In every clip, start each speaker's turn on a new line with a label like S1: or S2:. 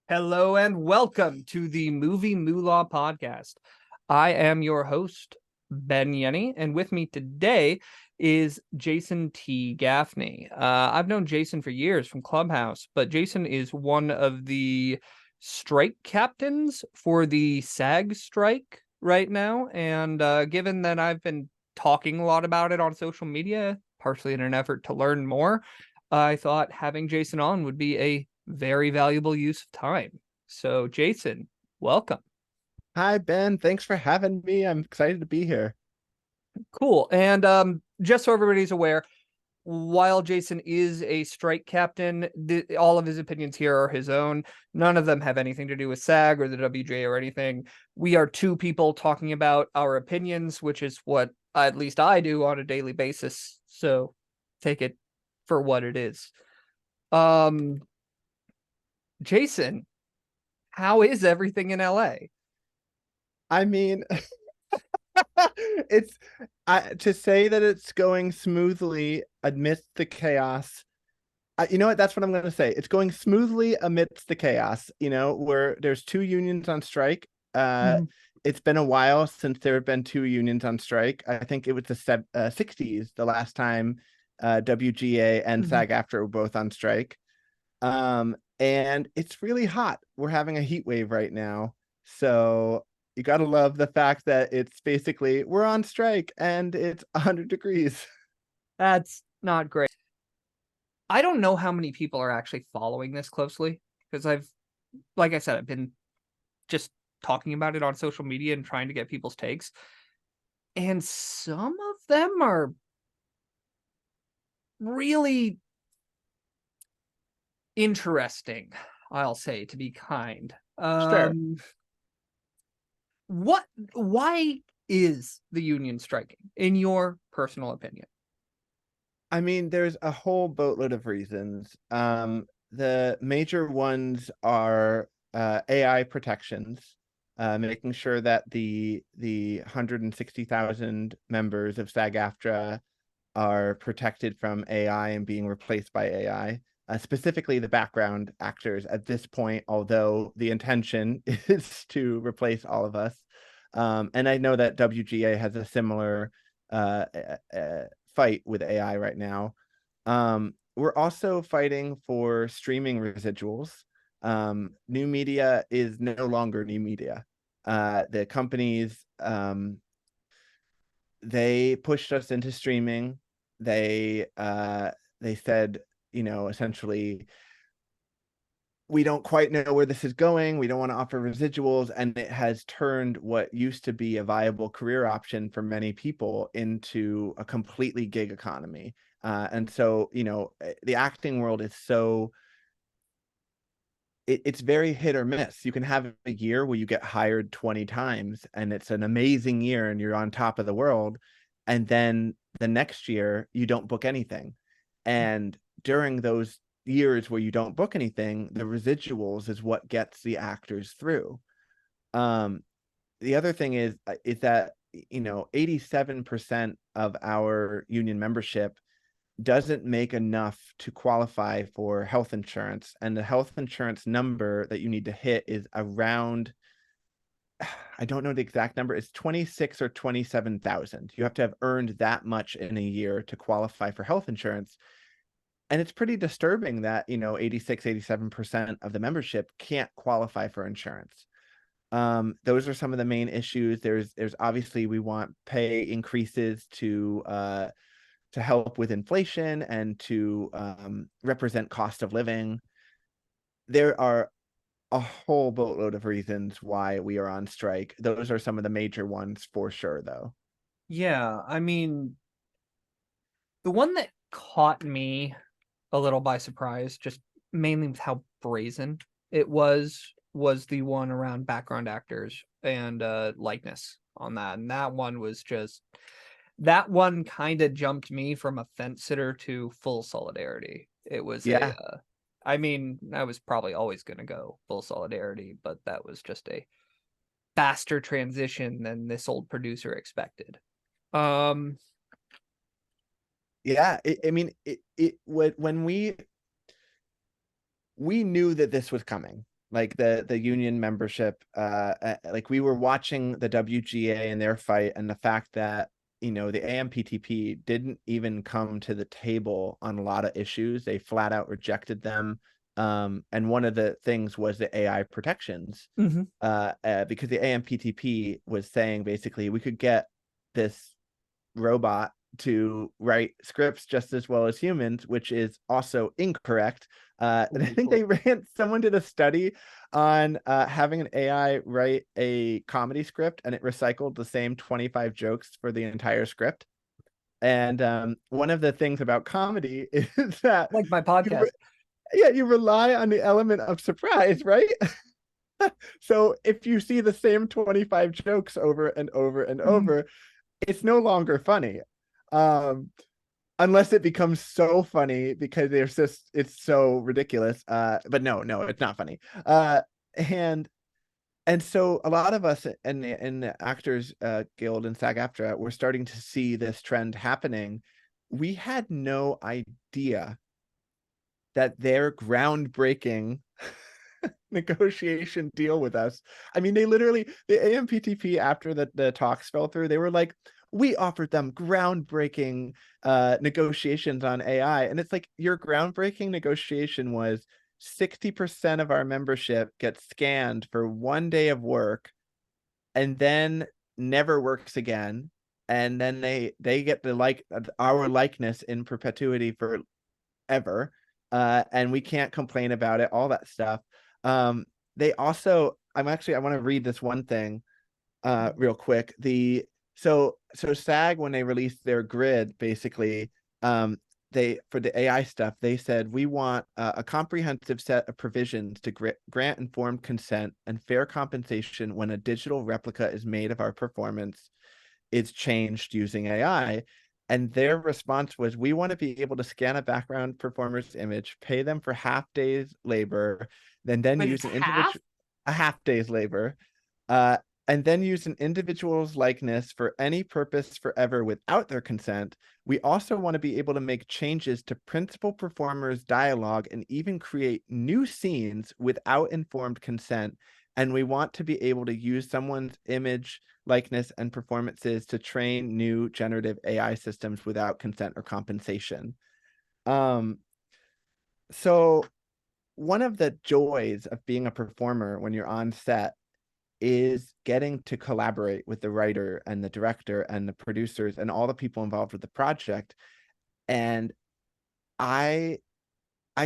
S1: Hello and welcome to the Movie Moolah Podcast. I am your host, Ben Yenny, and with me today is Jason T. Gaffney. I've known Jason for years from Clubhouse, but Jason is one of the strike captains for the SAG strike right now. And given that I've been talking a lot about it on social media, partially in an effort to learn more, I thought having Jason on would be a very valuable use of time. So, Jason, welcome.
S2: Hi, Ben. Thanks for having me. I'm excited to be here.
S1: Cool. And just so everybody's aware, while Jason is a strike captain, all of his opinions here are his own. None of them have anything to do with SAG or the WGA or anything. We are two people talking about our opinions, which is what at least I do on a daily basis. So take it for what it is. Jason, how is everything in LA?
S2: I mean, it's to say that it's going smoothly amidst the chaos. You know what? That's what I'm going to say. It's going smoothly amidst the chaos. Where there's two unions on strike. It's been a while since there have been two unions on strike. I think it was the 60s the last time WGA and SAG-AFTRA were both on strike. And it's really hot. We're having a heat wave right now. So you got to love the fact that it's basically we're on strike and it's 100 degrees.
S1: That's not great. I don't know how many people are actually following this closely because like I said, I've been just talking about it on social media and trying to get people's takes. And some of them are really interesting, I'll say, to be kind.
S2: Sure.
S1: Why is the union striking, in your personal opinion?
S2: I mean, there's a whole boatload of reasons. The major ones are AI protections, making sure that the 160,000 members of SAG-AFTRA are protected from AI and being replaced by AI. Specifically the background actors at this point, although the intention is to replace all of us. And I know that WGA has a similar fight with AI right now. We're also fighting for streaming residuals. New media is no longer new media. The companies, they pushed us into streaming. They said, essentially, we don't quite know where this is going. We don't want to offer residuals. And it has turned what used to be a viable career option for many people into a completely gig economy. And so, the acting world is it's very hit or miss. You can have a year where you get hired 20 times and it's an amazing year and you're on top of the world. And then the next year you don't book anything. And during those years where you don't book anything, the residuals is what gets the actors through. The other thing is that 87% of our union membership doesn't make enough to qualify for health insurance, and the health insurance number that you need to hit is around, I don't know the exact number, it's 26 or 27,000. You have to have earned that much in a year to qualify for health insurance. And it's pretty disturbing that 87% of the membership can't qualify for insurance. Those are some of the main issues. There's obviously, we want pay increases to help with inflation and to represent cost of living. There are a whole boatload of reasons why we are on strike. Those are some of the major ones for sure, though.
S1: Yeah, I mean, the one that caught me a little by surprise, just mainly with how brazen it was the one around background actors and likeness on that. And that one kind of jumped me from a fence sitter to full solidarity. It was
S2: Yeah.
S1: I mean, I was probably always going to go full solidarity, but that was just a faster transition than this old producer expected.
S2: Yeah, I mean, when we knew that this was coming. like the union membership. Like we were watching the WGA and their fight, and the fact that the AMPTP didn't even come to the table on a lot of issues. They flat out rejected them. And one of the things was the AI protections, because the AMPTP was saying basically we could get this robot to write scripts just as well as humans, which is also incorrect. And I think someone did a study on having an AI write a comedy script, and it recycled the same 25 jokes for the entire script. And one of the things about comedy is that,
S1: like my podcast,
S2: you rely on the element of surprise, right? So if you see the same 25 jokes over and over and over, it's no longer funny. Unless it becomes so funny because it's so ridiculous. But no, it's not funny. And so a lot of us in the Actors Guild and SAG-AFTRA, we're starting to see this trend happening. We had no idea that their groundbreaking negotiation deal with us. I mean, they literally, the AMPTP, after the talks fell through, they were like, we offered them groundbreaking negotiations on AI. And it's like, your groundbreaking negotiation was 60% of our membership gets scanned for 1 day of work and then never works again. And then they get our likeness in perpetuity forever. And we can't complain about it, all that stuff. They also, I want to read this one thing real quick. So SAG, when they released their grid, basically, they, for the AI stuff, they said, we want a comprehensive set of provisions to grant informed consent and fair compensation when a digital replica is made of our performance is changed using AI. And their response was, we want to be able to scan a background performer's image, pay them for half days labor, then use an individual a half day's labor, and then use an individual's likeness for any purpose forever without their consent. We also want to be able to make changes to principal performers' dialogue and even create new scenes without informed consent. And we want to be able to use someone's image, likeness, and performances to train new generative AI systems without consent or compensation. So one of the joys of being a performer when you're on set is getting to collaborate with the writer and the director and the producers and all the people involved with the project. And I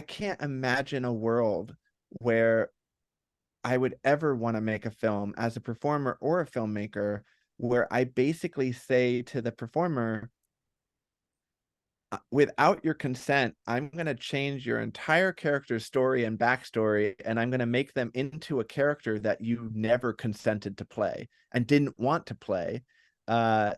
S2: can't imagine a world where I would ever want to make a film as a performer or a filmmaker where I basically say to the performer, without your consent, I'm going to change your entire character's story and backstory, and I'm going to make them into a character that you never consented to play and didn't want to play. Like,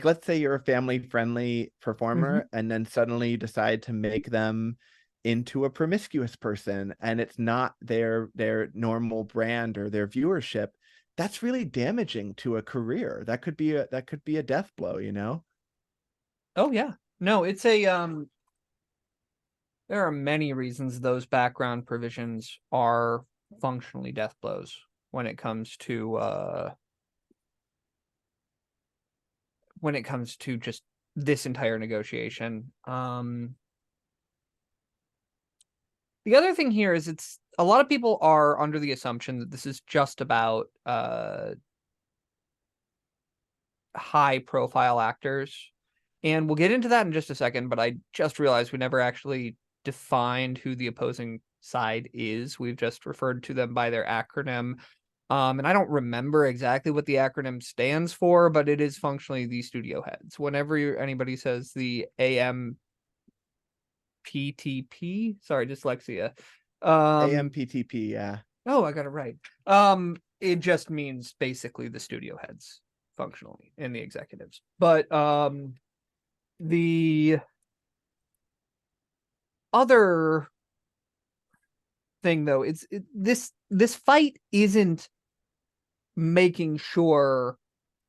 S2: let's say you're a family-friendly performer, and then suddenly you decide to make them into a promiscuous person, and it's not their normal brand or their viewership. That's really damaging to a career. That could be a death blow,
S1: Oh yeah. No, it's a there are many reasons those background provisions are functionally death blows when it comes to just this entire negotiation. The other thing here is it's a lot of people are under the assumption that this is just about high profile actors. And we'll get into that in just a second, but I just realized we never actually defined who the opposing side is. We've just referred to them by their acronym. And I don't remember exactly what the acronym stands for, but it is functionally the studio heads. Whenever anybody says the AMPTP, sorry, dyslexia.
S2: AMPTP, yeah.
S1: Oh, I got it right. It just means basically the studio heads functionally and the executives. But the other thing, though, this fight isn't making sure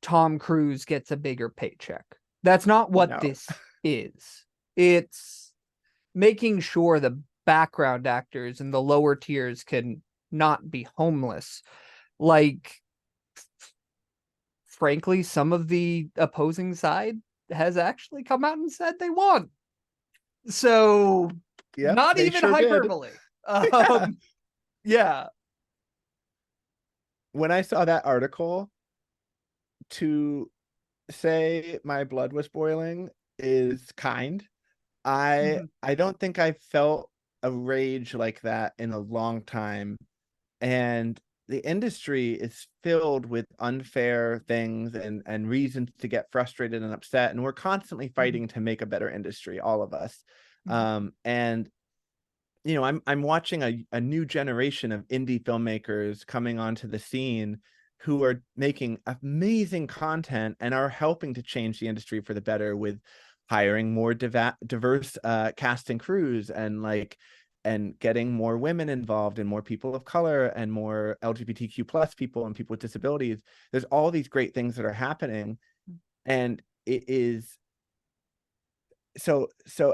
S1: Tom Cruise gets a bigger paycheck. That's not what this is. It's making sure the background actors in the lower tiers can not be homeless. Like, frankly, some of the opposing side has actually come out and said they want. So,
S2: Yep,
S1: not
S2: they
S1: even
S2: sure did.
S1: hyperbole.
S2: Yeah.
S1: Yeah.
S2: When I saw that article, to say my blood was boiling is kind. I don't think I felt a rage like that in a long time. And the industry is filled with unfair things and reasons to get frustrated and upset. And we're constantly fighting to make a better industry, all of us. And you know, I'm watching a new generation of indie filmmakers coming onto the scene who are making amazing content and are helping to change the industry for the better with hiring more diverse cast and crews, and getting more women involved and more people of color and more LGBTQ plus people and people with disabilities. There's all these great things that are happening, and it is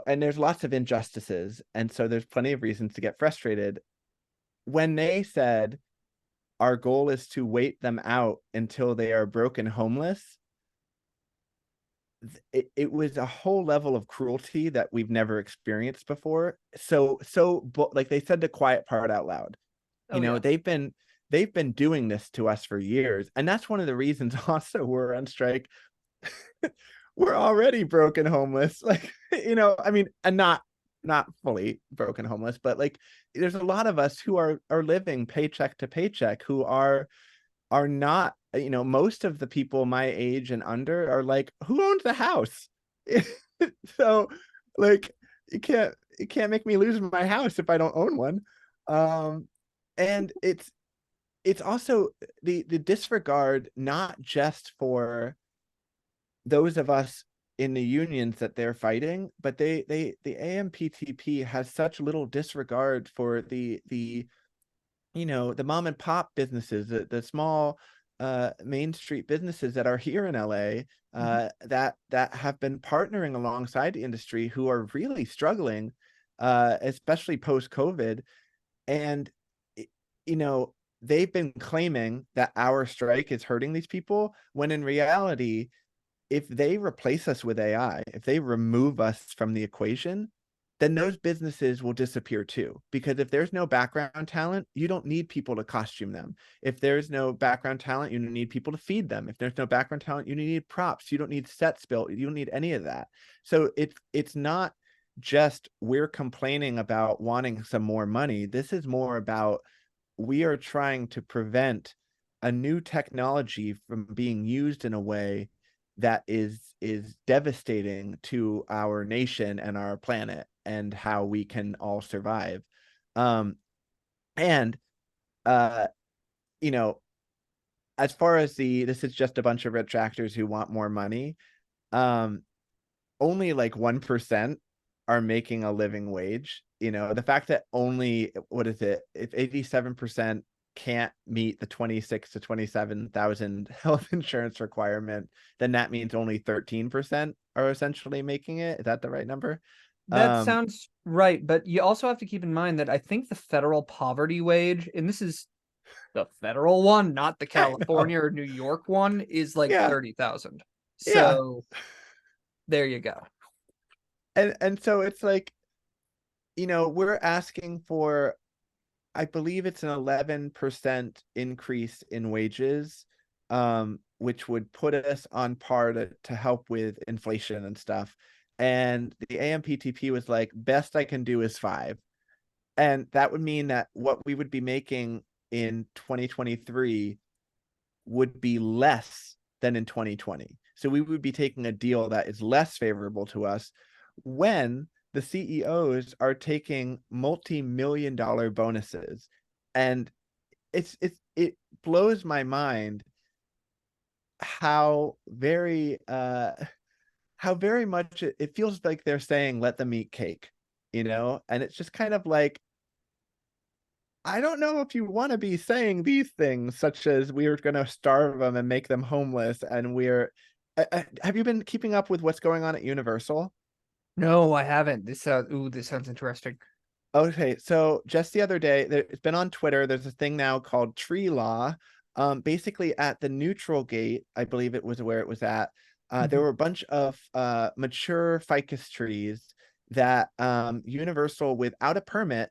S2: and there's lots of injustices, and so there's plenty of reasons to get frustrated. When they said our goal is to wait them out until they are broke and homeless, it was a whole level of cruelty that we've never experienced before. Like they said the quiet part out loud.
S1: Oh, yeah.
S2: They've been doing this to us for years, and that's one of the reasons also we're on strike. We're already broken homeless, like, you know, I mean, and not fully broken homeless, but like there's a lot of us who are living paycheck to paycheck, who are not, you know, most of the people my age and under are like, who owns the house? So like you can't make me lose my house if I don't own one. And it's also the disregard, not just for those of us in the unions that they're fighting, but the AMPTP has such little disregard for the you know, the mom and pop businesses, the small Main Street businesses that are here in LA, that have been partnering alongside the industry, who are really struggling, especially post COVID. And you know, they've been claiming that our strike is hurting these people, when in reality, if they replace us with AI, if they remove us from the equation, then those businesses will disappear too. Because if there's no background talent, you don't need people to costume them. If there's no background talent, you don't need people to feed them. If there's no background talent, you need props. You don't need sets built. You don't need any of that. So it's not just we're complaining about wanting some more money. This is more about, we are trying to prevent a new technology from being used in a way that is devastating to our nation and our planet and how we can all survive. And you know, as far as this is just a bunch of rich actors who want more money, only like 1% are making a living wage. You know, the fact that only, what is it, if 87% can't meet the 26 to 27,000 health insurance requirement, then that means only 13% are essentially making it. Is that the right number?
S1: That sounds right, but you also have to keep in mind that I think the federal poverty wage, and this is the federal one, not the California or New York one, is like 30,000. So there you go.
S2: And so it's like, you know, we're asking for, I believe it's an 11% increase in wages, which would put us on par to help with inflation and stuff. And the AMPTP was like, best I can do is 5. And that would mean that what we would be making in 2023 would be less than in 2020. So we would be taking a deal that is less favorable to us, when the CEOs are taking multi-million-dollar bonuses. And it blows my mind how very much it feels like they're saying, let them eat cake, you know? And it's just kind of like, I don't know if you want to be saying these things, such as we're going to starve them and make them homeless. And have you been keeping up with what's going on at Universal?
S1: No, I haven't. This sounds interesting.
S2: Okay, so just the other day, it's been on Twitter. There's a thing now called tree law. Basically, at the neutral gate, I believe it was where it was at. There were a bunch of mature ficus trees that Universal, without a permit,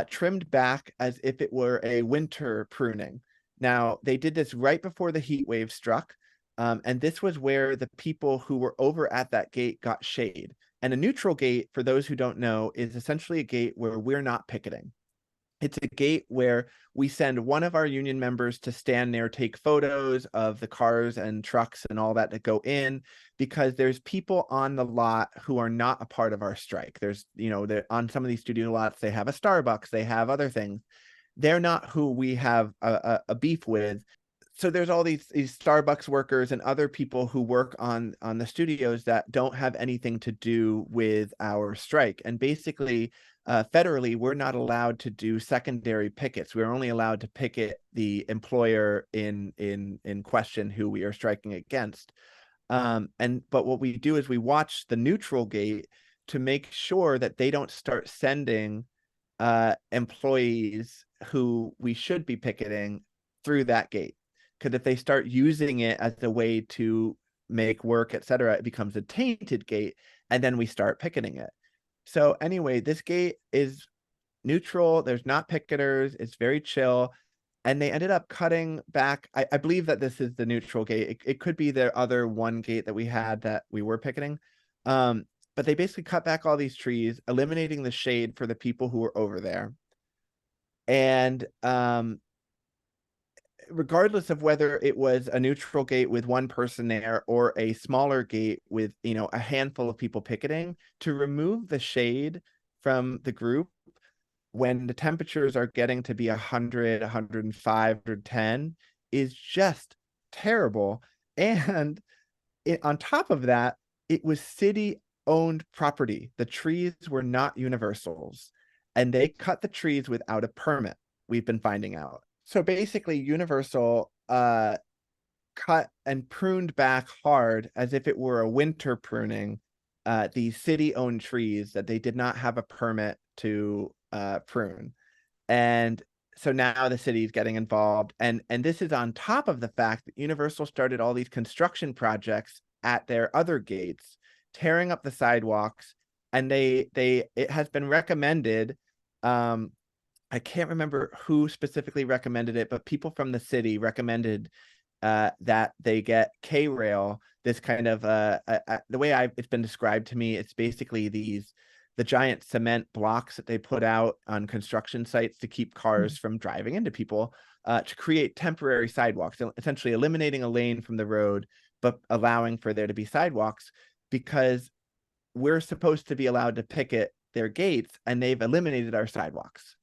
S2: trimmed back as if it were a winter pruning. Now, they did this right before the heat wave struck, and this was where the people who were over at that gate got shade. And a neutral gate, for those who don't know, is essentially a gate where we're not picketing. It's a gate where we send one of our union members to stand there, take photos of the cars and trucks and all that go in, because there's people on the lot who are not a part of our strike. There's, on some of these studio lots, they have a Starbucks, they have other things. They're not who we have a beef with. So there's all these Starbucks workers and other people who work on the studios that don't have anything to do with our strike. And basically, federally, we're not allowed to do secondary pickets. We're only allowed to picket the employer in question who we are striking against. But what we do is we watch the neutral gate to make sure that they don't start sending employees who we should be picketing through that gate. Because if they start using it as a way to make work, etc., it becomes a tainted gate, and then we start picketing it. So anyway, this gate is neutral. There's not picketers. It's very chill. And they ended up cutting back. I believe that this is the neutral gate. It could be their other one gate that we had that we were picketing. But they basically cut back all these trees, eliminating the shade for the people who were over there. And regardless of whether it was a neutral gate with one person there or a smaller gate with, a handful of people picketing, to remove the shade from the group when the temperatures are getting to be 100, 105, 110 is just terrible. And on top of that, it was city-owned property. The trees were not Universal's, and they cut the trees without a permit, we've been finding out. So basically, Universal cut and pruned back hard as if it were a winter pruning these city-owned trees that they did not have a permit to prune. And so now the city is getting involved. And this is on top of the fact that Universal started all these construction projects at their other gates, tearing up the sidewalks. And it has been recommended, I can't remember who specifically recommended it, but people from the city recommended that they get K-rail, this kind of the way it's been described to me, it's basically the giant cement blocks that they put out on construction sites to keep cars from driving into people, to create temporary sidewalks, essentially eliminating a lane from the road, but allowing for there to be sidewalks, because we're supposed to be allowed to picket their gates, and they've eliminated our sidewalks.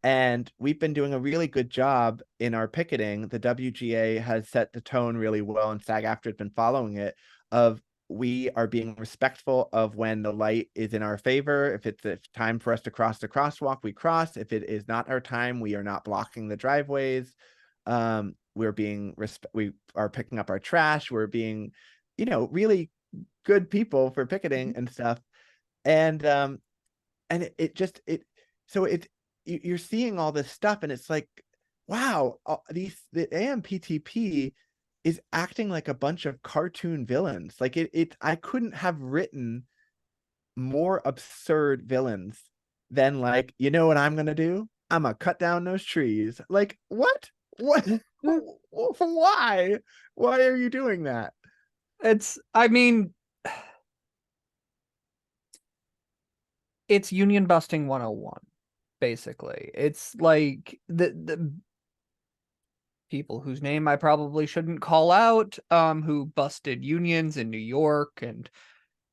S2: And we've been doing a really good job in our picketing. The WGA has set the tone really well, and SAG-AFTRA has been following it, of we are being respectful of when the light is in our favor. If it's time for us to cross the crosswalk, we cross. If it is not our time, we are not blocking the driveways. We are picking up our trash. We're being, really good people for picketing and stuff. And you're seeing all this stuff, and it's like, wow, the AMPTP is acting like a bunch of cartoon villains. Like I couldn't have written more absurd villains than, like, you know what I'm gonna do? I'm gonna cut down those trees. Like, what? Why? Why are you doing that?
S1: It's union busting 101. Basically, it's like the people whose name I probably shouldn't call out, who busted unions in New York and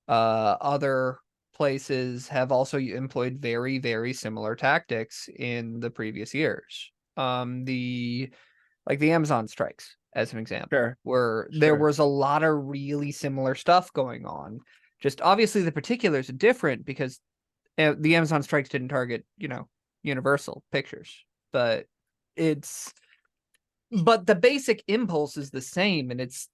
S1: other places, have also employed very, very similar tactics in the previous years. The Amazon strikes, as an example,
S2: Sure.
S1: where there was a lot of really similar stuff going on. Just obviously the particulars are different, because the Amazon strikes didn't target, Universal Pictures, but the basic impulse is the same. And it's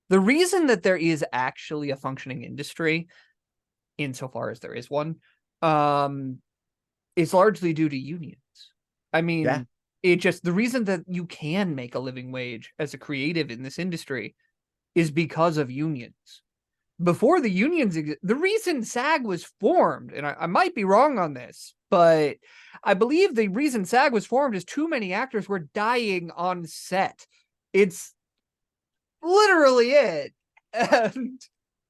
S1: the reason that there is actually a functioning industry, insofar as there is one, is largely due to unions. I
S2: Yeah.
S1: mean, it just, the reason that you can make a living wage as a creative in this industry is because of unions. Before the unions, the reason SAG was formed, and I might be wrong on this, but I believe the reason SAG was formed is too many actors were dying on set. It's literally it. And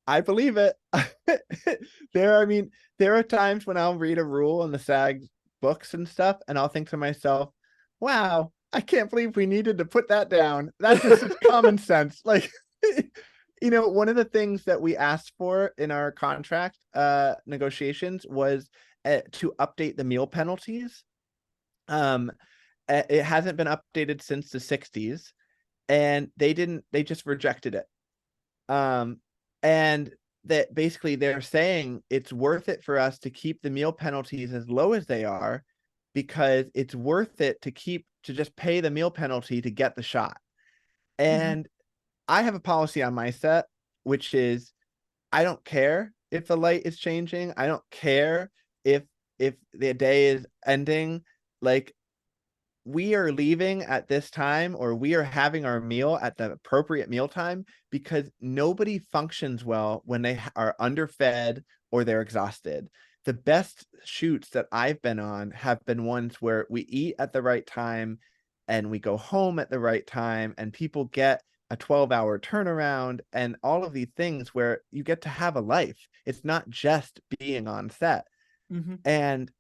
S2: I believe it. I mean, there are times when I'll read a rule in the SAG books and stuff, and I'll think to myself, wow, I can't believe we needed to put that down. That's just common sense. Like, one of the things that we asked for in our contract negotiations was to update the meal penalties. It hasn't been updated since the 60s, and they just rejected it. And that basically they're saying it's worth it for us to keep the meal penalties as low as they are, because it's worth it to just pay the meal penalty to get the shot. And I have a policy on my set, which is I don't care if the light is changing. I don't care if the day is ending. Like, we are leaving at this time, or we are having our meal at the appropriate meal time, because nobody functions well when they are underfed or they're exhausted. The best shoots that I've been on have been ones where we eat at the right time and we go home at the right time, and people get a 12-hour turnaround and all of these things where you get to have a life. It's not just being on set. And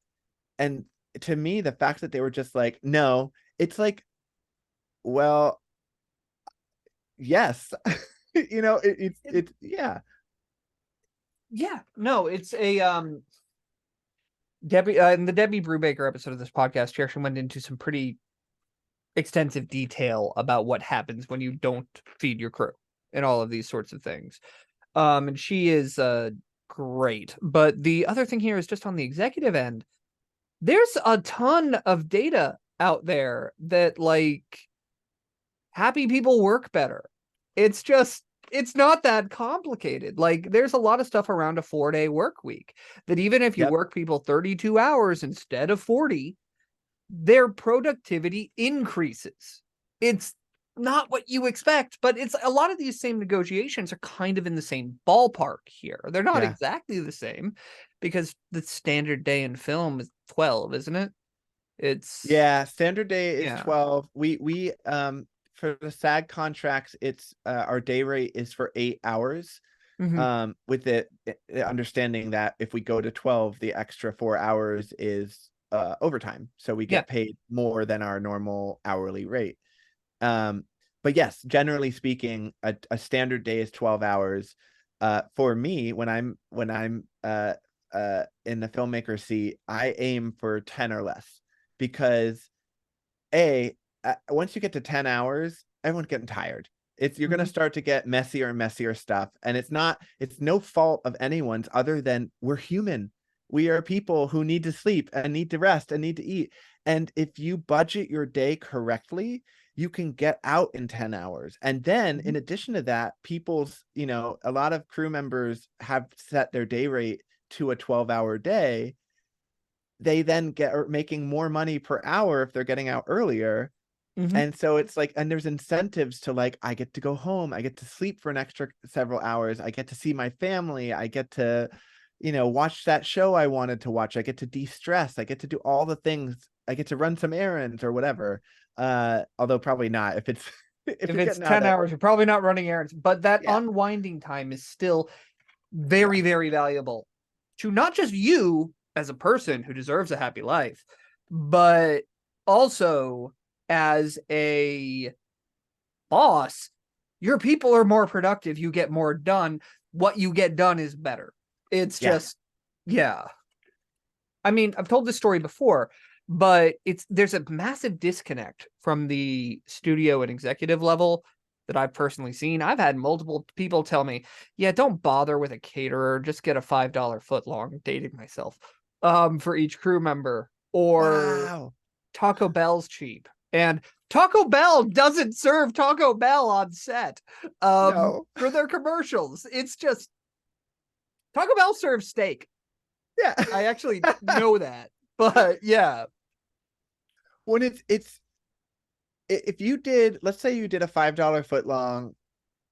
S2: to me, the fact that they were just like, no, it's like, well, yes. It's yeah.
S1: Yeah, no, it's a Debbie in the Debbie Brubaker episode of this podcast, she actually went into some pretty extensive detail about what happens when you don't feed your crew and all of these sorts of things. And she is great. But the other thing here is just on the executive end, there's a ton of data out there that, like, happy people work better. It's not that complicated. Like, there's a lot of stuff around a 4-day work week that even if you work people 32 hours instead of 40, their productivity increases. It's not what you expect, but it's a lot of these same negotiations are kind of in the same ballpark here. They're not exactly the same, because the standard day in film is 12, isn't it?
S2: Standard day is 12. We for the SAG contracts, it's our day rate is for 8 hours. With the understanding that if we go to 12, the extra 4 hours is overtime, so we get paid more than our normal hourly rate. But yes, generally speaking, a standard day is 12 hours. For me, when I'm in the filmmaker seat, I aim for 10 or less, because once you get to 10 hours, everyone's getting tired. You're going to start to get messier and messier stuff, and it's no fault of anyone's other than we're human. We are people who need to sleep and need to rest and need to eat. And if you budget your day correctly, you can get out in 10 hours. And then in addition to that, a lot of crew members have set their day rate to a 12-hour day. They then are making more money per hour if they're getting out earlier. And so it's like, and there's incentives to, like, I get to go home, I get to sleep for an extra several hours, I get to see my family, I get to, watch that show I wanted to watch, I get to de-stress, I get to do all the things, I get to run some errands or whatever. Although probably not if it's
S1: if it's 10 hours, you're probably not running errands, but that unwinding time is still very, very valuable to not just you as a person who deserves a happy life, but also as a boss. Your people are more productive, you get more done, what you get done is better. It's just I mean, I've told this story before, but there's a massive disconnect from the studio and executive level that I've personally seen. I've had multiple people tell me, don't bother with a caterer, just get a $5 foot long, dating myself, for each crew member, or Taco Bell's cheap. And Taco Bell doesn't serve Taco Bell on set for their commercials. It's just, Taco Bell serves steak.
S2: Yeah.
S1: I actually know that, but yeah.
S2: When it's if you did, let's say you did a $5 foot long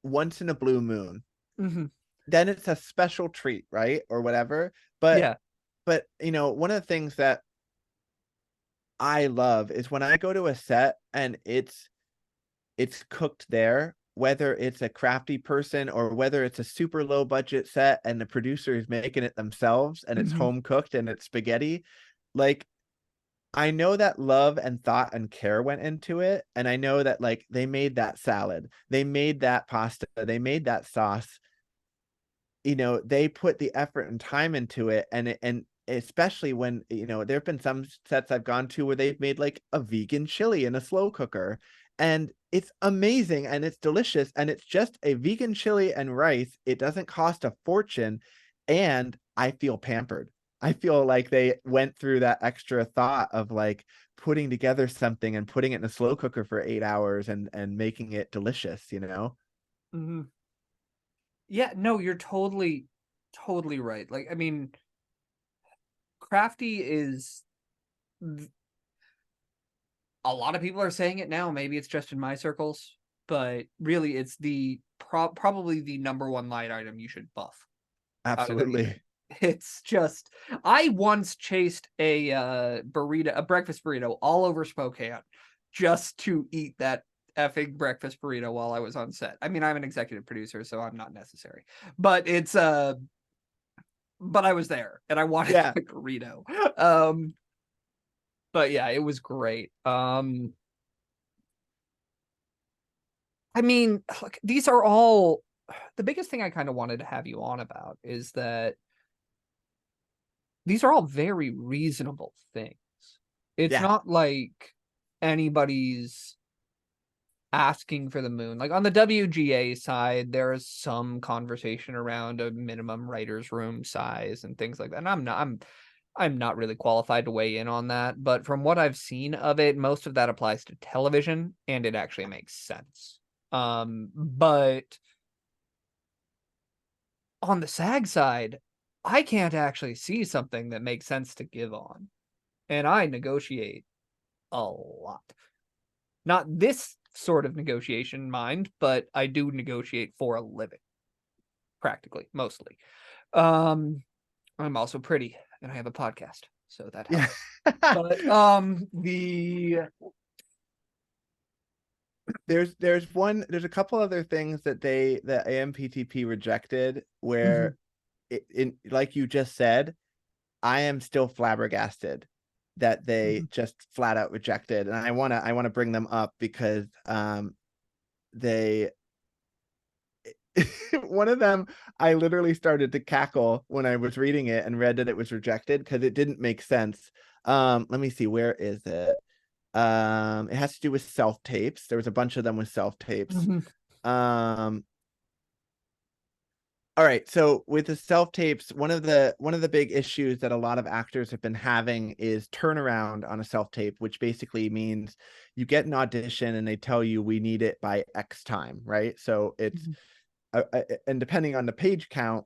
S2: once in a blue moon,
S1: Mm-hmm.
S2: then it's a special treat, right? Or whatever. But
S1: Yeah.
S2: you know, one of the things that I love is when I go to a set and it's cooked there, whether it's a crafty person or whether it's a super low budget set and the producer is making it themselves and it's
S1: Mm-hmm.
S2: home cooked and it's spaghetti. Like, I know that love and thought and care went into it. And I know that like they made that salad, they made that pasta, they made that sauce. You know, they put the effort and time into it. And especially when, you know, there have been some sets I've gone to where they've made like a vegan chili in a slow cooker. And it's amazing and it's delicious. And it's just a vegan chili and rice. It doesn't cost a fortune. And I feel pampered. I feel like they went through that extra thought of like putting together something and putting it in a slow cooker for 8 hours and making it delicious, you know?
S1: Mm-hmm. Yeah, no, you're totally right. Like, I mean, crafty is a lot of people are saying it now. Maybe it's just in my circles, but really it's the probably the number one line item you should buff out of anything.
S2: Absolutely.
S1: It's just, I once chased a burrito, a breakfast burrito all over Spokane just to eat that effing breakfast burrito while I was on set. I mean, I'm an executive producer, so I'm not necessary. But it's but I was there and I wanted
S2: Yeah.
S1: a burrito. But yeah, it was great. I mean, look, these are all the biggest thing I kind of wanted to have you on about is that these are all very reasonable things. It's
S2: Yeah.
S1: not like anybody's asking for the moon. Like on the WGA side, there is some conversation around a minimum writer's room size and things like that. And I'm not really qualified to weigh in on that, but from what I've seen of it, most of that applies to television and it actually makes sense. But on the SAG side, I can't actually see something that makes sense to give on. And I negotiate a lot. Not this sort of negotiation, mind, but I do negotiate for a living. Practically, mostly. I'm also pretty and I have a podcast, so that
S2: Yeah.
S1: helps. But
S2: there's a couple other things that AMPTP rejected where like you just said, I am still flabbergasted that they just flat out rejected. And I wanna bring them up because they one of them, I literally started to cackle when I was reading it and read that it was rejected because it didn't make sense. Let me see, where is it? It has to do with self tapes. There was a bunch of them with self tapes. All right, so with the self tapes, one of the big issues that a lot of actors have been having is turnaround on a self tape, which basically means you get an audition and they tell you we need it by X time, right? So it's and depending on the page count,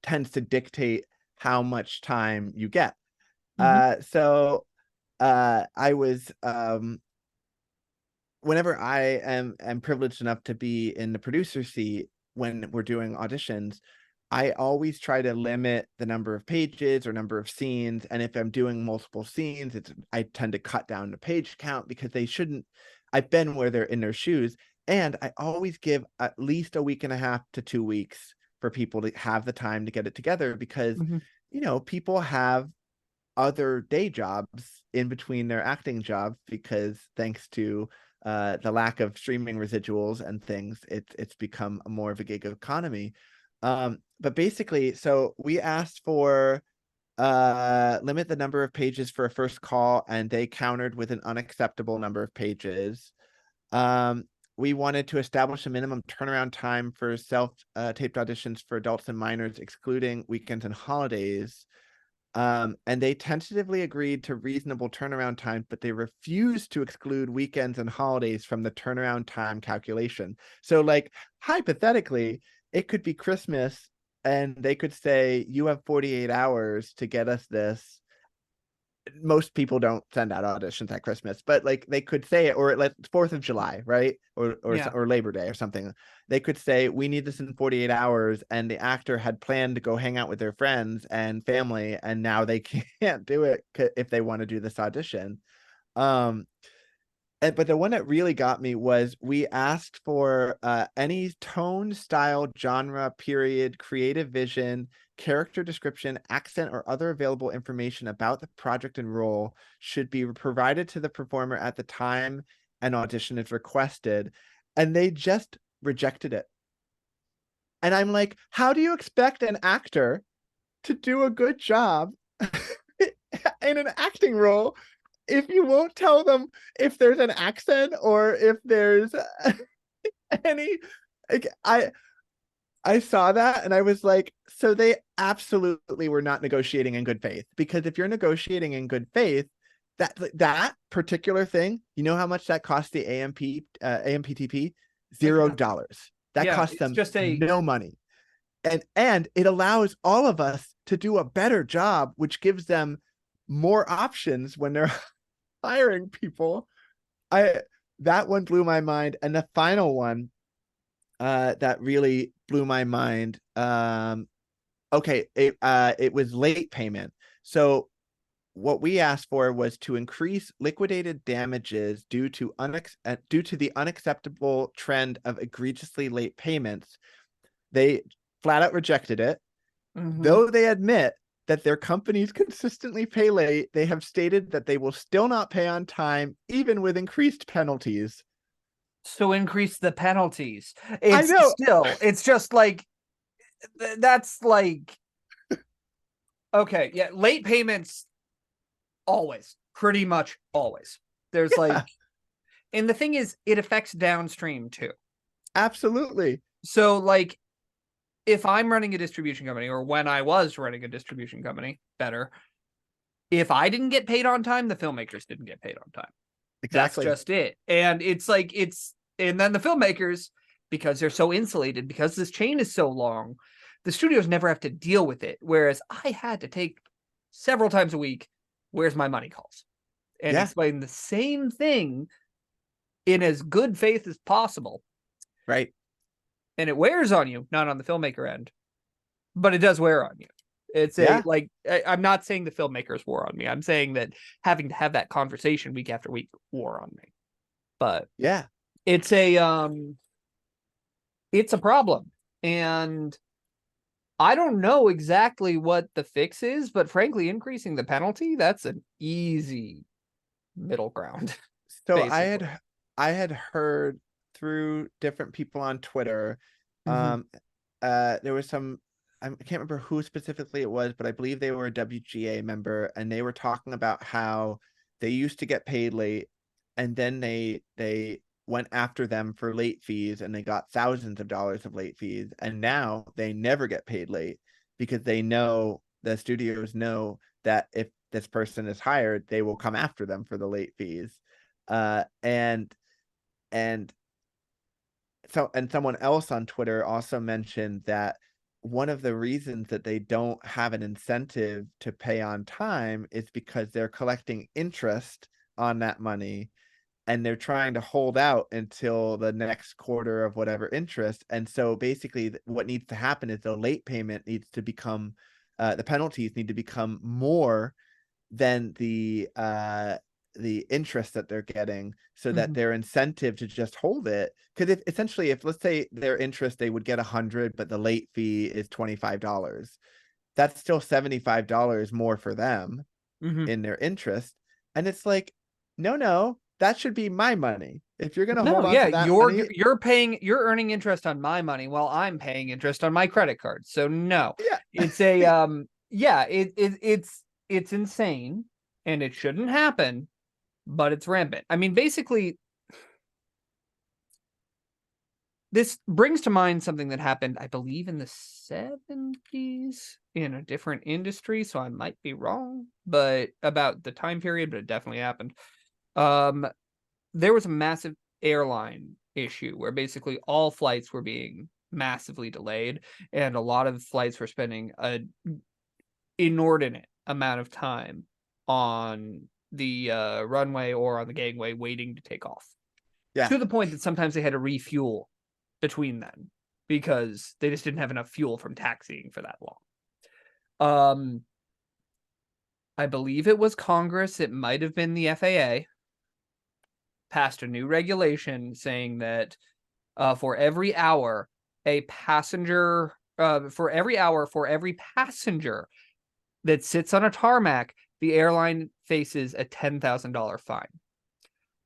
S2: tends to dictate how much time you get. So I was whenever I am privileged enough to be in the producer seat when we're doing auditions, I always try to limit the number of pages or number of scenes. And if I'm doing multiple scenes, I tend to cut down the page count because they shouldn't. I've been where they're in their shoes. And I always give at least a week and a half to 2 weeks for people to have the time to get it together because, you know, people have other day jobs in between their acting jobs because thanks to the lack of streaming residuals and things, it's become more of a gig economy. But basically, so we asked for limit the number of pages for a first call, and they countered with an unacceptable number of pages. We wanted to establish a minimum turnaround time for self-taped auditions for adults and minors, excluding weekends and holidays. And they tentatively agreed to reasonable turnaround time, but they refused to exclude weekends and holidays from the turnaround time calculation. So, like, hypothetically, it could be Christmas and they could say, you have 48 hours to get us this. Most people don't send out auditions at Christmas, but like they could say it, or like 4th of July, right? Or Labor Day or something. They could say, we need this in 48 hours. And the actor had planned to go hang out with their friends and family, and now they can't do it if they want to do this audition. But the one that really got me was, we asked for any tone, style, genre, period, creative vision, character description, accent, or other available information about the project and role should be provided to the performer at the time an audition is requested. And they just rejected it. And I'm like, how do you expect an actor to do a good job in an acting role if you won't tell them if there's an accent or if there's any? Like, I saw that and I was like, so they absolutely were not negotiating in good faith. Because if you're negotiating in good faith, that particular thing, you know how much that cost the AMPTP? $0. That costs them
S1: just
S2: no money. And it allows all of us to do a better job, which gives them more options when they're hiring people. That one blew my mind. And the final one that really blew my mind, it was late payment. So what we asked for was to increase liquidated damages due to the unacceptable trend of egregiously late payments. They flat out rejected it. Though they admit that their companies consistently pay late, they have stated that they will still not pay on time, even with increased penalties.
S1: So increase the penalties.
S2: I know.
S1: It's just like, that's like, okay, yeah, late payments, always, pretty much always. There's like, and the thing is, it affects downstream too.
S2: Absolutely.
S1: So like, if I'm running a distribution company, or when I was running a distribution company, if I didn't get paid on time, the filmmakers didn't get paid on time.
S2: Exactly.
S1: That's just it. And it's like, and then the filmmakers, because they're so insulated, because this chain is so long, the studios never have to deal with it. Whereas I had to take several times a week, where's my money calls, and explain the same thing in as good faith as possible.
S2: Right.
S1: And it wears on you, not on the filmmaker end, but it does wear on you. It's I'm not saying the filmmakers wore on me. I'm saying that having to have that conversation week after week wore on me. But
S2: yeah,
S1: it's a problem. And I don't know exactly what the fix is, but frankly, increasing the penalty, that's an easy middle ground.
S2: So basically. I had heard through different people on Twitter, there was some, I can't remember who specifically it was, but I believe they were a WGA member, and they were talking about how they used to get paid late, and then they went after them for late fees, and they got thousands of dollars of late fees, and now they never get paid late because the studios know that if this person is hired, they will come after them for the late fees. And someone else on Twitter also mentioned that one of the reasons that they don't have an incentive to pay on time is because they're collecting interest on that money, and they're trying to hold out until the next quarter of whatever interest. And so basically what needs to happen is the late payment needs to become, the penalties need to become more than the interest that they're getting, so that their incentive to just hold it. Because if let's say their interest, they would get 100, but the late fee is $25, that's still $75 more for them in their interest. And it's like, no, that should be my money. If you're gonna hold on to that money,
S1: you're earning interest on my money while I'm paying interest on my credit card. So no, it's it's insane, and it shouldn't happen, but it's rampant. I mean, basically, this brings to mind something that happened, I believe, in the 70s in a different industry, so I might be wrong, but about the time period, but it definitely happened. There was a massive airline issue where basically all flights were being massively delayed, and a lot of flights were spending an inordinate amount of time on the runway or on the gangway waiting to take off.
S2: Yeah.
S1: To the point that sometimes they had to refuel between them because they just didn't have enough fuel from taxiing for that long. I believe it was Congress, it might have been the FAA, passed a new regulation saying that for every hour for every passenger that sits on a tarmac, the airline faces a $10,000 fine.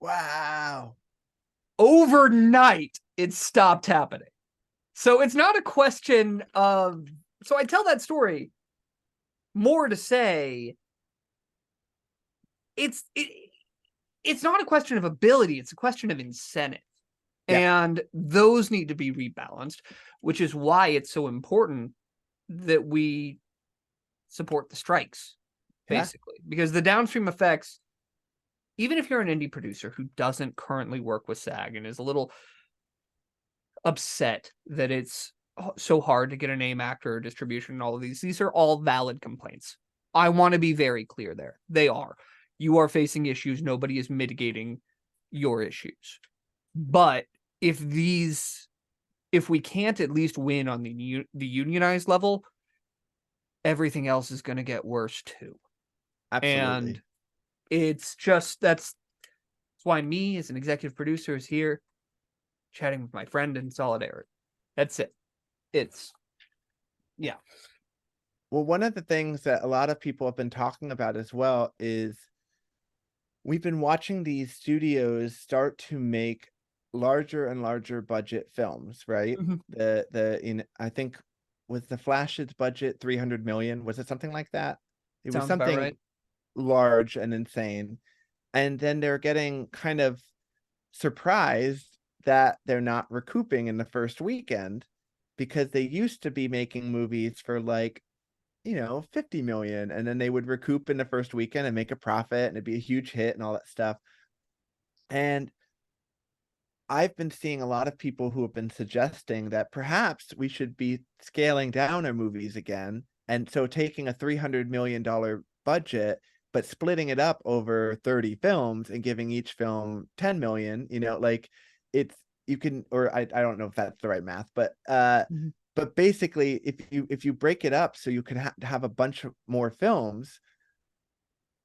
S2: Wow.
S1: Overnight, it stopped happening. So it's not a question of... So I tell that story more to say it's not a question of ability, it's a question of incentive. Yeah. And those need to be rebalanced, which is why it's so important that we support the strikes, basically. Yeah. Because the downstream effects, even if you're an indie producer who doesn't currently work with SAG and is a little upset that it's so hard to get a name, actor, or distribution and all of these are all valid complaints. I want to be very clear there. They are. You are facing issues. Nobody is mitigating your issues. But if we can't at least win on the unionized level, everything else is going to get worse too.
S2: Absolutely.
S1: And it's just, that's why me as an executive producer is here chatting with my friend in solidarity. That's it. Yeah.
S2: Well, one of the things that a lot of people have been talking about as well is we've been watching these studios start to make larger and larger budget films, right? Mm-hmm. I think with the Flash's budget 300 million, was it something like that? It
S1: Sounds
S2: was something
S1: right.
S2: Large and insane. And then they're getting kind of surprised that they're not recouping in the first weekend, because they used to be making movies for like, 50 million, and then they would recoup in the first weekend and make a profit, and it'd be a huge hit and all that stuff. And I've been seeing a lot of people who have been suggesting that perhaps we should be scaling down our movies again. And so taking a $300 million budget, but splitting it up over 30 films and giving each film 10 million, you can, or I don't know if that's the right math, but mm-hmm. But basically, if you break it up so you can have a bunch of more films,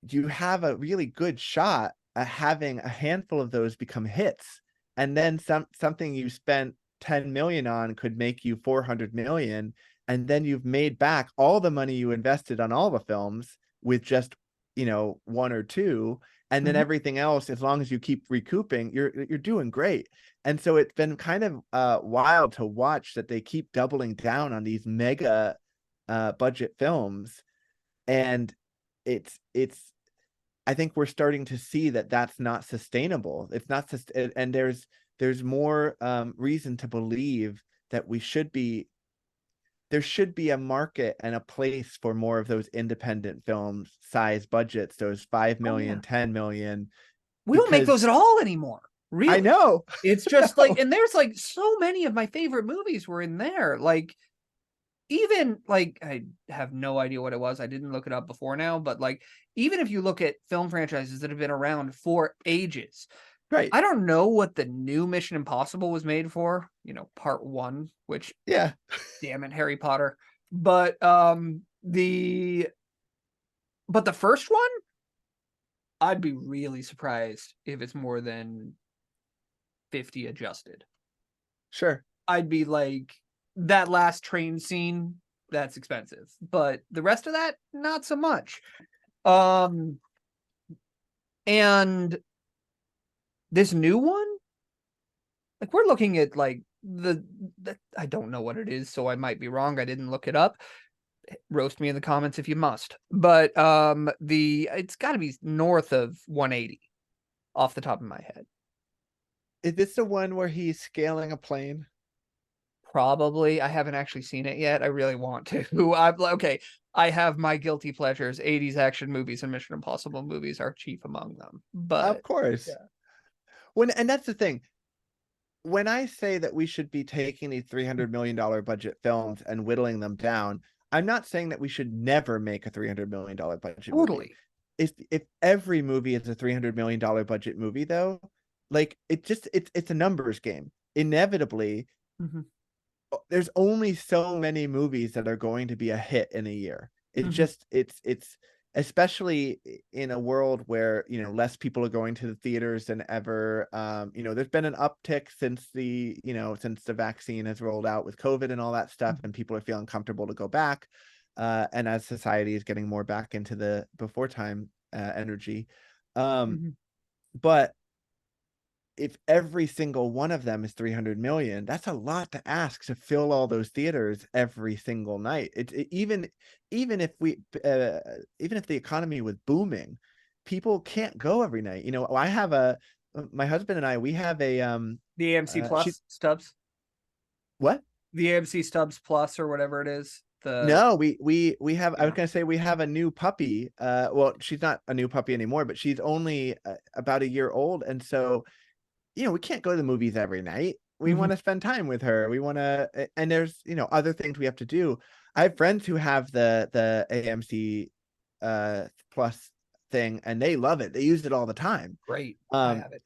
S2: you have a really good shot at having a handful of those become hits. And then something you spent 10 million on could make you 400 million. And then you've made back all the money you invested on all the films with just, one or two. And then mm-hmm. everything else, as long as you keep recouping, you're doing great. And so it's been kind of wild to watch that they keep doubling down on these mega budget films. And I think we're starting to see that that's not sustainable. It's not and there's more reason to believe that there should be a market and a place for more of those independent films size budgets, those 5 million, 10 million.
S1: We don't make those at all anymore. Really?
S2: I know.
S1: It's just like, and there's like so many of my favorite movies were in there. Like, even like, I have no idea what it was. I didn't look it up before now, but like, even if you look at film franchises that have been around for ages,
S2: right?
S1: I don't know what the new Mission Impossible was made for, part 1, which,
S2: yeah,
S1: damn it, Harry Potter. But the first one, I'd be really surprised if it's more than 50 adjusted.
S2: Sure.
S1: I'd be like, that last train scene, that's expensive, but the rest of that, not so much. And this new one, like, we're looking at like the I don't know what it is, so I might be wrong. I didn't look it up. Roast me in the comments if you must. But it's got to be north of 180 off the top of my head.
S2: Is this the one where he's scaling a plane?
S1: Probably. I haven't actually seen it yet. I really want to. I have my guilty pleasures. 80s action movies and Mission Impossible movies are chief among them. But
S2: of course. Yeah. And that's the thing. when I say that we should be taking these $300 million budget films and whittling them down, I'm not saying that we should never make a $300 million budget movie.
S1: Totally.
S2: If every movie is a $300 million budget movie, though, like it's a numbers game. Inevitably,
S1: Mhm.
S2: there's only so many movies that are going to be a hit in a year. It's
S1: Mhm.
S2: just it's especially in a world where, you know, less people are going to the theaters than ever. You know, there's been an uptick since since the vaccine has rolled out with COVID and all that stuff, and people are feeling comfortable to go back. And as society is getting more back into the before time energy.
S1: Mhm.
S2: But if every single one of them is 300 million, that's a lot to ask to fill all those theaters every single night. Even if even if the economy was booming, people can't go every night. You know, my husband and I, we have a
S1: The AMC
S2: she
S1: Plus stubs,
S2: what?
S1: the AMC Stubs Plus or whatever it is.
S2: No, we have, I was
S1: Yeah.
S2: gonna say we have a new puppy. Well, she's not a new puppy anymore, but she's only about a year old, and so, you know, we can't go to the movies every night. We
S1: Mhm.
S2: want to spend time with her. We want to, and there's, you know, other things we have to do. I have friends who have the AMC Plus thing, and they love it. They use it all the time.
S1: Great. I
S2: Um,
S1: have it.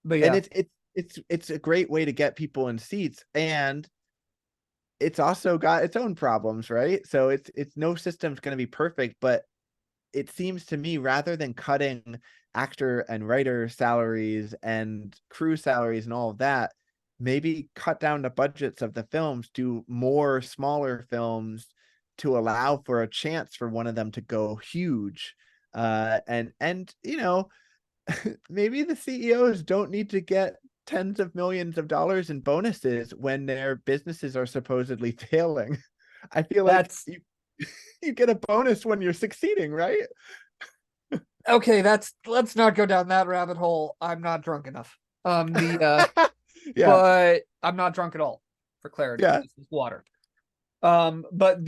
S1: But
S2: and
S1: yeah.
S2: it's a great way to get people in seats, and it's also got its own problems, right? So it's no system's going to be perfect, but it seems to me, rather than cutting actor and writer salaries and crew salaries and all of that, maybe cut down the budgets of the films, do more smaller films to allow for a chance for one of them to go huge. And you know, maybe the CEOs don't need to get tens of millions of dollars in bonuses when their businesses are supposedly failing. I feel like
S1: That's
S2: you get a bonus when you're succeeding, right?
S1: okay. Let's not go down that rabbit hole. I'm not drunk enough.
S2: Yeah,
S1: But I'm not drunk at all, for clarity.
S2: yeah,
S1: This is water. But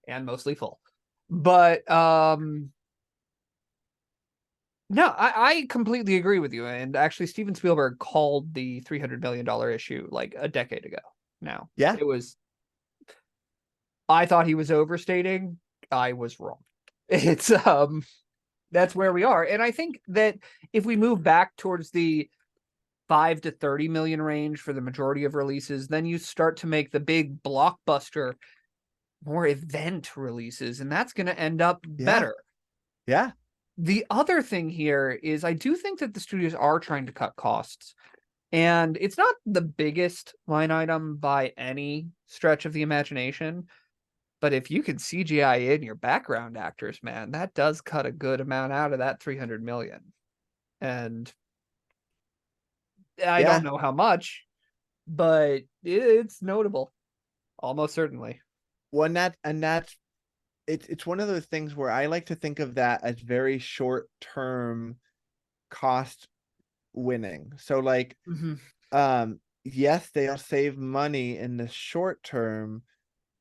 S1: and mostly full. But no, I completely agree with you. And actually, Steven Spielberg called the $300 million issue like a decade ago now.
S2: yeah,
S1: It was, I thought he was overstating. I was wrong. It's, that's where we are. And I think that if we move back towards the 5 to 30 million range for the majority of releases, then you start to make the big blockbuster more event releases, and that's going to end up
S2: yeah,
S1: better.
S2: yeah.
S1: The other thing here is I do think that the studios are trying to cut costs, and it's not the biggest line item by any stretch of the imagination, but if you can CGI in your background actors, man, that does cut a good amount out of that 300 million. And I don't
S2: Yeah.
S1: know how much, but it's notable, almost certainly.
S2: Well, that's it's one of those things where I like to think of that as very short term cost winning. So like,
S1: Mm-hmm.
S2: yes, they'll save money in the short term,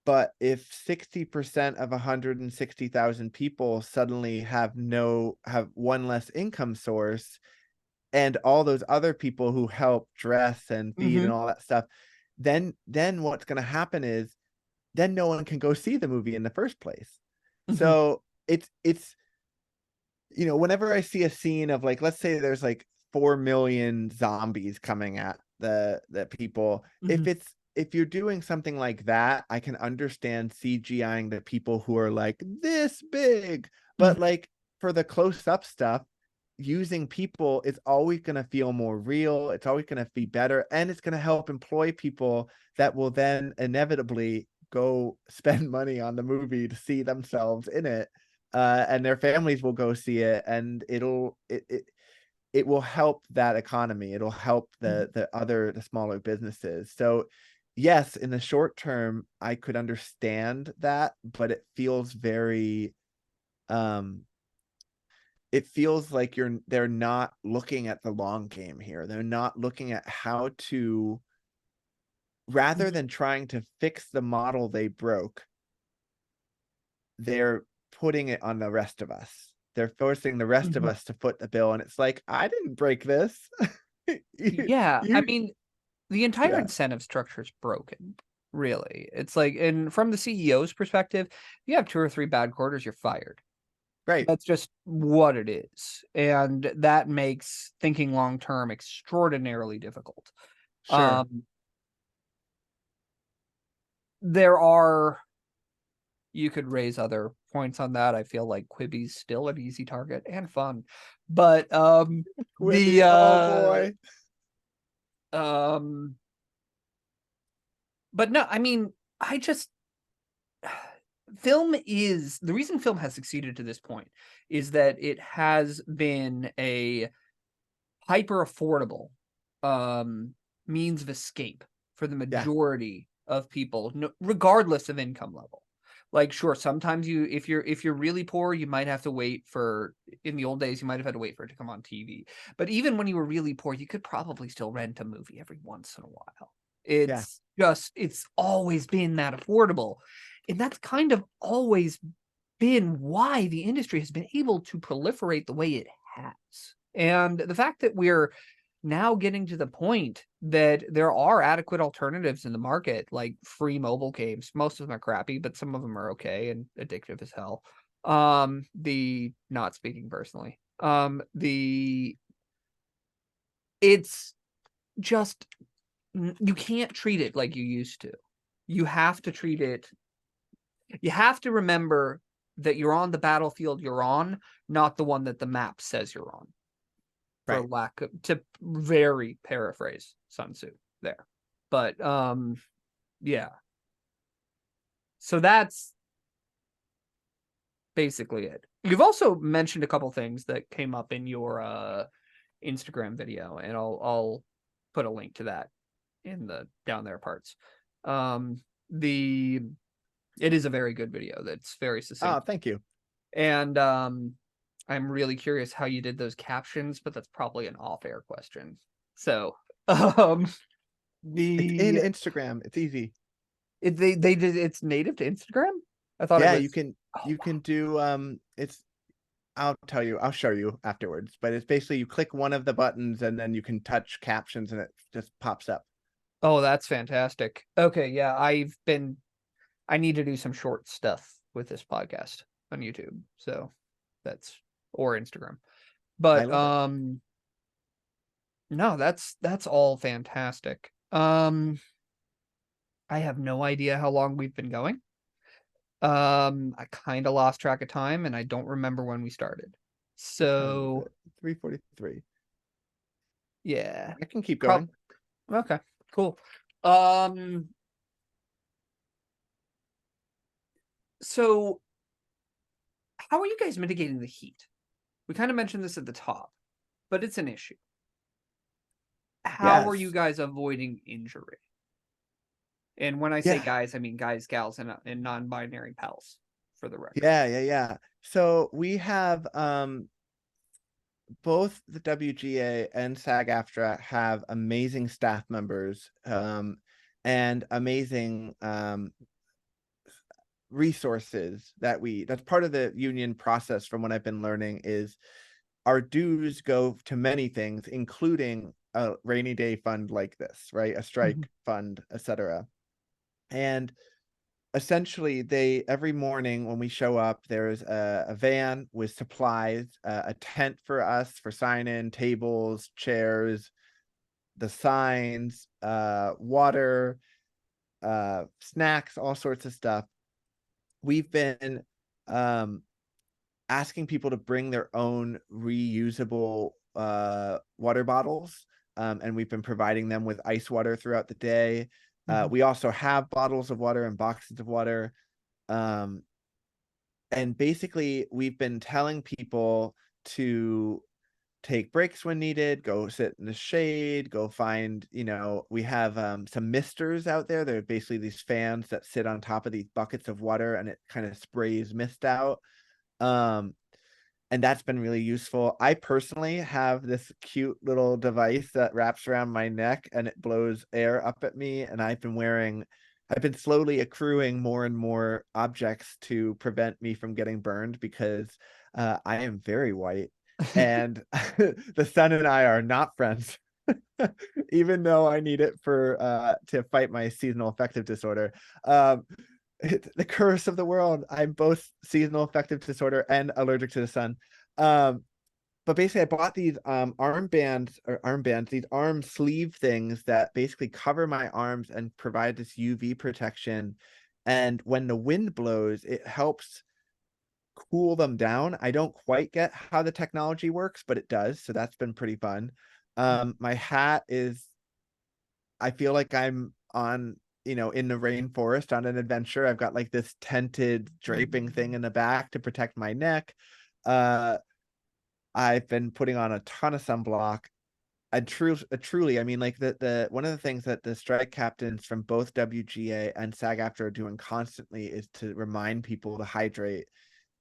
S2: but if 60% of 160,000 people suddenly have one less income source, and all those other people who help dress and feed
S1: Mm-hmm.
S2: and all that stuff, then what's going to happen is then no one can go see the movie in the first place.
S1: Mm-hmm.
S2: So it's you know, whenever I see a scene of, like, let's say there's like 4 million zombies coming at the people,
S1: Mm-hmm.
S2: if you're doing something like that, I can understand CGIing the people who are like this big, but
S1: Mm-hmm.
S2: like for the close up stuff, using people is always going to feel more real. It's always going to be better, and it's going to help employ people that will then inevitably go spend money on the movie to see themselves in it, and their families will go see it, and it will help that economy. It'll help the smaller businesses. So yes, in the short term, I could understand that, but it feels very it feels like they're not looking at the long game here. They're not looking at how to, rather
S1: Mm-hmm.
S2: than trying to fix the model they broke, they're putting it on the rest of us. They're forcing the rest of
S1: Mm-hmm.
S2: us to foot the bill. And it's like, I didn't break this.
S1: Yeah, I
S2: You,
S1: mean, the entire
S2: yeah,
S1: incentive structure is broken, really. It's like, and from the CEO's perspective, if you have 2 or 3 bad quarters, you're fired.
S2: right.
S1: That's just what it is. And that makes thinking long term extraordinarily difficult.
S2: Sure.
S1: Um, there are, you could raise other points on that. I feel like Quibi's still an easy target and fun. But
S2: Quibi, oh boy.
S1: um but no, I mean, I just film is the reason film has succeeded to this point is that it has been a hyper affordable means of escape for the
S2: Yeah,
S1: majority of people, regardless of income level. Like, sure, sometimes you, if you're really poor, you might have to wait for, in the old days, you might have had to wait for it to come on TV. But even when you were really poor, you could probably still rent a movie every once in a while.
S2: yeah,
S1: It's always been that affordable. And that's kind of always been why the industry has been able to proliferate the way it has. And the fact that we're now getting to the point that there are adequate alternatives in the market, like free mobile games. Most of them are crappy, but some of them are okay and addictive as hell. The not speaking personally. The it's just, you can't treat it like you used to. You have to treat it, you have to remember that you're on the battlefield you're on, not the one that the map says you're on. For
S2: right.
S1: lack of, to very paraphrase Sun Tzu there. But yeah. So that's basically it. You've also mentioned a couple things that came up in your Instagram video, and I'll put a link to that in the down there parts. The It is a very good video that's very
S2: Oh,
S1: succinct.
S2: thank you.
S1: And I'm really curious how you did those captions, but that's probably an off-air question. So, um,
S2: It's in
S1: the
S2: Instagram. It's easy.
S1: they did, it's native to Instagram. I thought it
S2: Yeah,
S1: was. Oh
S2: you can do it's I'll tell you, I'll show you afterwards, but it's basically you click one of the buttons and then you can touch captions and it just pops up.
S1: oh, that's fantastic. Okay, yeah, I need to do some short stuff with this podcast on YouTube, so that's, or Instagram.
S2: I
S1: But
S2: love it.
S1: no, that's all fantastic. I have no idea how long we've been going. I kind of lost track of time and I don't remember when we started.
S2: What time is
S1: So,
S2: it? 3:43.
S1: yeah.
S2: I can keep
S1: Prob
S2: going.
S1: Okay, cool. Um, so how are you guys mitigating the heat? We kind of mentioned this at the top, but it's an issue. How are you
S2: Yes.
S1: guys avoiding injury? And when I say
S2: Yeah.
S1: guys, I mean guys, gals, and non-binary pals, for the record.
S2: Yeah. So we have both the WGA and SAG-AFTRA have amazing staff members and amazing resources that's part of the union process. From what I've been learning is our dues go to many things, including a rainy day fund like this, right? A strike fund, etc. And essentially, they every morning when we show up, there's a van with supplies, a tent for us for sign in, tables, chairs, the signs, water, snacks, all sorts of stuff. We've been asking people to bring their own reusable water bottles, and we've been providing them with ice water throughout the day. We also have bottles of water and boxes of water. And basically, we've been telling people to take breaks when needed, go sit in the shade, go find, we have some misters out there. They're basically these fans that sit on top of these buckets of water and it kind of sprays mist out. And that's been really useful. I personally have this cute little device that wraps around my neck and it blows air up at me. And I've been slowly accruing more and more objects to prevent me from getting burned because I am very white and the sun and I are not friends. even though I need it for to fight my seasonal affective disorder. Um, the curse of the world. I'm both seasonal affective disorder and allergic to the sun. Um, but basically I bought these armbands, these arm sleeve things that basically cover my arms and provide this UV protection. And when the wind blows, it helps cool them down. I don't quite get how the technology works, but it does. So that's been pretty fun. My hat is, I feel like I'm on, in the rainforest on an adventure. I've got like this tented draping thing in the back to protect my neck. I've been putting on a ton of sunblock. Truly, I mean, like the one of the things that the strike captains from both WGA and SAG-AFTRA are doing constantly is to remind people to hydrate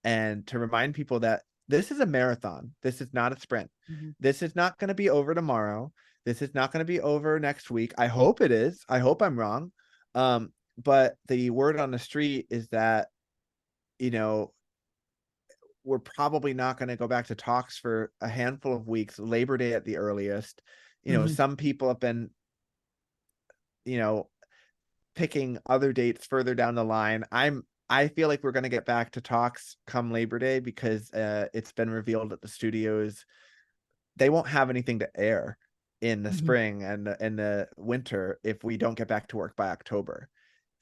S2: and to remind people that this is a marathon. This is not a sprint. This is not going to be over tomorrow. This is not going to be over next week. I hope it is. I hope I'm wrong. But the word on the street is that, you know, we're probably not going to go back to talks for a handful of weeks, Labor Day at the earliest. Some people have been, you know, picking other dates further down the line. I feel like we're going to get back to talks come Labor Day because it's been revealed that the studios, they won't have anything to air in the spring and the winter if we don't get back to work by October.